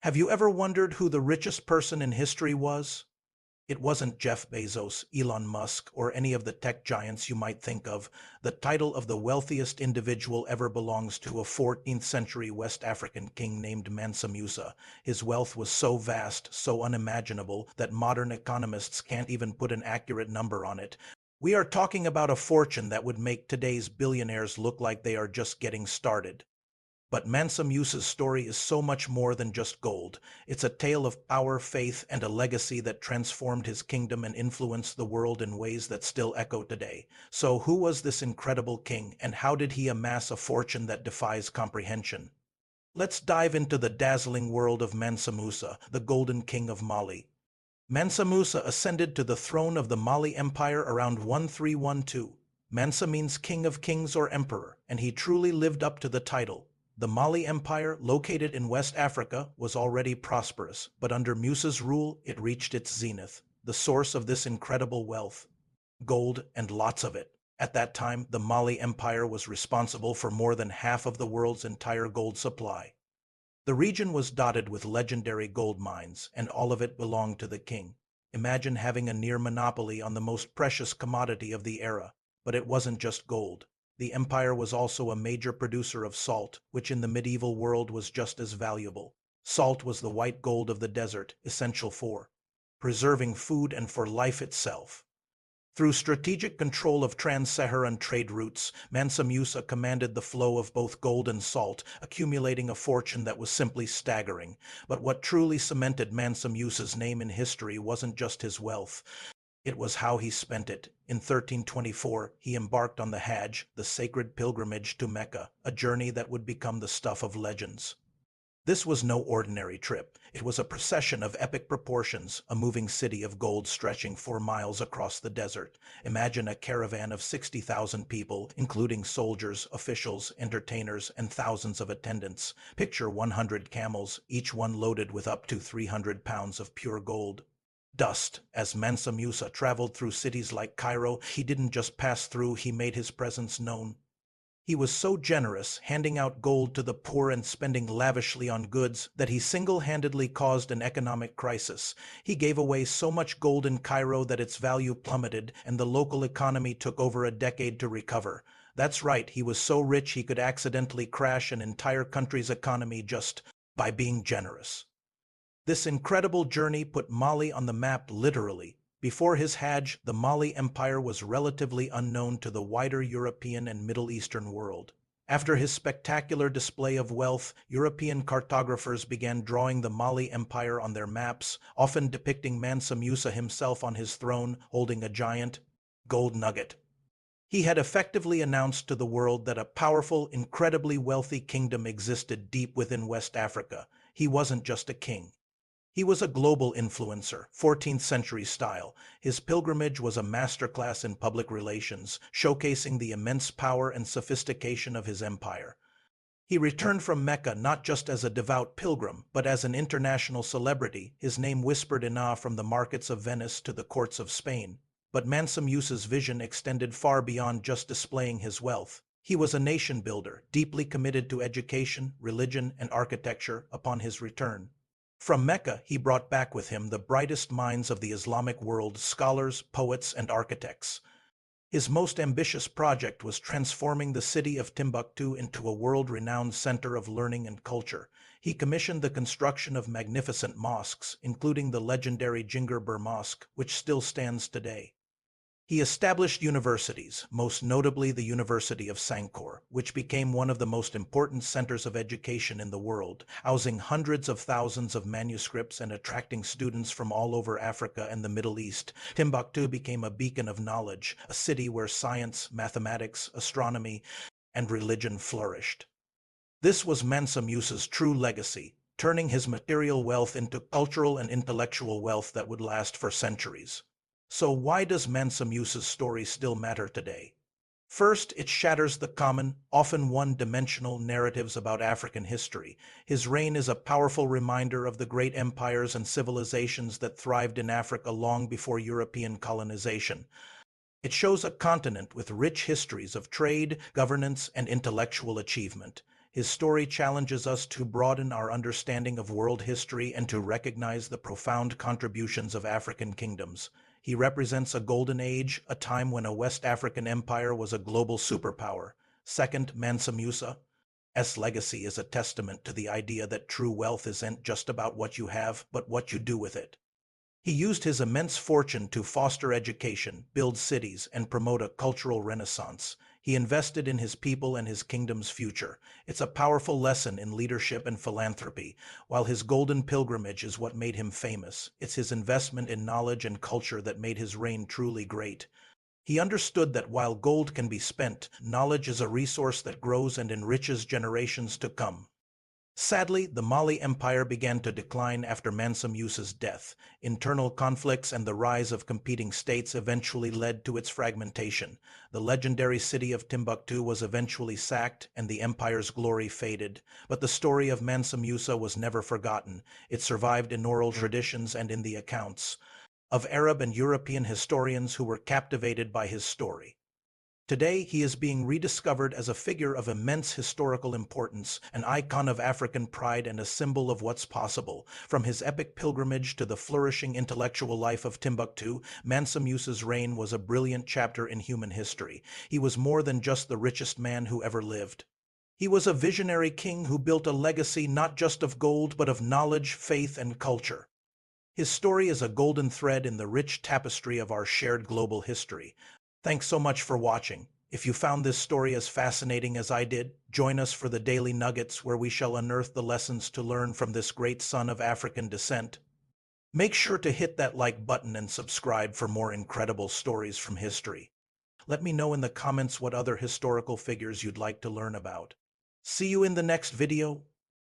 Have you ever wondered who the richest person in history was? It wasn't Jeff Bezos, Elon Musk, or any of the tech giants you might think of. The title of the wealthiest individual ever belongs to a 14th century West African king named Mansa Musa. His wealth was so vast, so unimaginable, that modern economists can't even put an accurate number on it. We are talking about a fortune that would make today's billionaires look like they are just getting started. But Mansa Musa's story is so much more than just gold. It's a tale of power, faith, and a legacy that transformed his kingdom and influenced the world in ways that still echo today. So who was this incredible king, and how did he amass a fortune that defies comprehension? Let's dive into the dazzling world of Mansa Musa, the Golden King of Mali. Mansa Musa ascended to the throne of the Mali Empire around 1312. Mansa means king of kings or emperor, and he truly lived up to the title. The Mali Empire, located in West Africa, was already prosperous, but under Musa's rule it reached its zenith. The source of this incredible wealth: gold, and lots of it. At that time, the Mali Empire was responsible for more than half of the world's entire gold supply. The region was dotted with legendary gold mines, and all of it belonged to the king. Imagine having a near monopoly on the most precious commodity of the era. But it wasn't just gold. The empire was also a major producer of salt, which in the medieval world was just as valuable. Salt was the white gold of the desert, essential for preserving food and for life itself. Through strategic control of trans-Saharan trade routes, Mansa Musa commanded the flow of both gold and salt, accumulating a fortune that was simply staggering. But what truly cemented Mansa Musa's name in history wasn't just his wealth. It was how he spent it. In 1324, he embarked on the Hajj, the sacred pilgrimage to Mecca, a journey that would become the stuff of legends. This was no ordinary trip. It was a procession of epic proportions, a moving city of gold stretching 4 miles across the desert. Imagine a caravan of 60,000 people, including soldiers, officials, entertainers, and thousands of attendants. Picture 100 camels, each one loaded with up to 300 pounds of pure gold. Dust. As Mansa Musa traveled through cities like Cairo, he didn't just pass through, he made his presence known. He was so generous, handing out gold to the poor and spending lavishly on goods, that he single-handedly caused an economic crisis. He gave away so much gold in Cairo that its value plummeted, and the local economy took over a decade to recover. That's right, he was so rich he could accidentally crash an entire country's economy just by being generous. This incredible journey put Mali on the map literally. Before his Hajj, the Mali Empire was relatively unknown to the wider European and Middle Eastern world. After his spectacular display of wealth, European cartographers began drawing the Mali Empire on their maps, often depicting Mansa Musa himself on his throne, holding a giant gold nugget. He had effectively announced to the world that a powerful, incredibly wealthy kingdom existed deep within West Africa. He wasn't just a king. He was a global influencer, 14th century style. His pilgrimage was a masterclass in public relations, showcasing the immense power and sophistication of his empire. He returned from Mecca not just as a devout pilgrim, but as an international celebrity, his name whispered in awe from the markets of Venice to the courts of Spain. But Mansa Musa's vision extended far beyond just displaying his wealth. He was a nation builder, deeply committed to education, religion, and architecture. Upon his return from Mecca, he brought back with him the brightest minds of the Islamic world, scholars, poets, and architects. His most ambitious project was transforming the city of Timbuktu into a world-renowned center of learning and culture. He commissioned the construction of magnificent mosques, including the legendary Jingurbir Mosque, which still stands today. He established universities, most notably the University of Sankara, which became one of the most important centers of education in the world, housing hundreds of thousands of manuscripts and attracting students from all over Africa and the Middle East. Timbuktu became a beacon of knowledge, a city where science, mathematics, astronomy, and religion flourished. This was Mansa Musa's true legacy, turning his material wealth into cultural and intellectual wealth that would last for centuries. So why does Mansa Musa's story still matter today? First, it shatters the common, often one-dimensional narratives about African history. His reign is a powerful reminder of the great empires and civilizations that thrived in Africa long before European colonization. It shows a continent with rich histories of trade, governance, and intellectual achievement. His story challenges us to broaden our understanding of world history and to recognize the profound contributions of African kingdoms. He represents a golden age, a time when a West African empire was a global superpower. Second, Mansa Musa's legacy is a testament to the idea that true wealth isn't just about what you have, but what you do with it. He used his immense fortune to foster education, build cities, and promote a cultural renaissance. He invested in his people and his kingdom's future. It's a powerful lesson in leadership and philanthropy. While his golden pilgrimage is what made him famous, it's his investment in knowledge and culture that made his reign truly great. He understood that while gold can be spent, knowledge is a resource that grows and enriches generations to come. Sadly, the Mali Empire began to decline after Mansa Musa's death. Internal conflicts and the rise of competing states eventually led to its fragmentation. The legendary city of Timbuktu was eventually sacked and the empire's glory faded. But the story of Mansa Musa was never forgotten. It survived in oral traditions and in the accounts of Arab and European historians who were captivated by his story. Today, he is being rediscovered as a figure of immense historical importance, an icon of African pride and a symbol of what's possible. From his epic pilgrimage to the flourishing intellectual life of Timbuktu, Mansa Musa's reign was a brilliant chapter in human history. He was more than just the richest man who ever lived. He was a visionary king who built a legacy not just of gold, but of knowledge, faith, and culture. His story is a golden thread in the rich tapestry of our shared global history. Thanks so much for watching. If you found this story as fascinating as I did, join us for the Daily Nuggets where we shall unearth the lessons to learn from this great son of African descent. Make sure to hit that like button and subscribe for more incredible stories from history. Let me know in the comments what other historical figures you'd like to learn about. See you in the next video.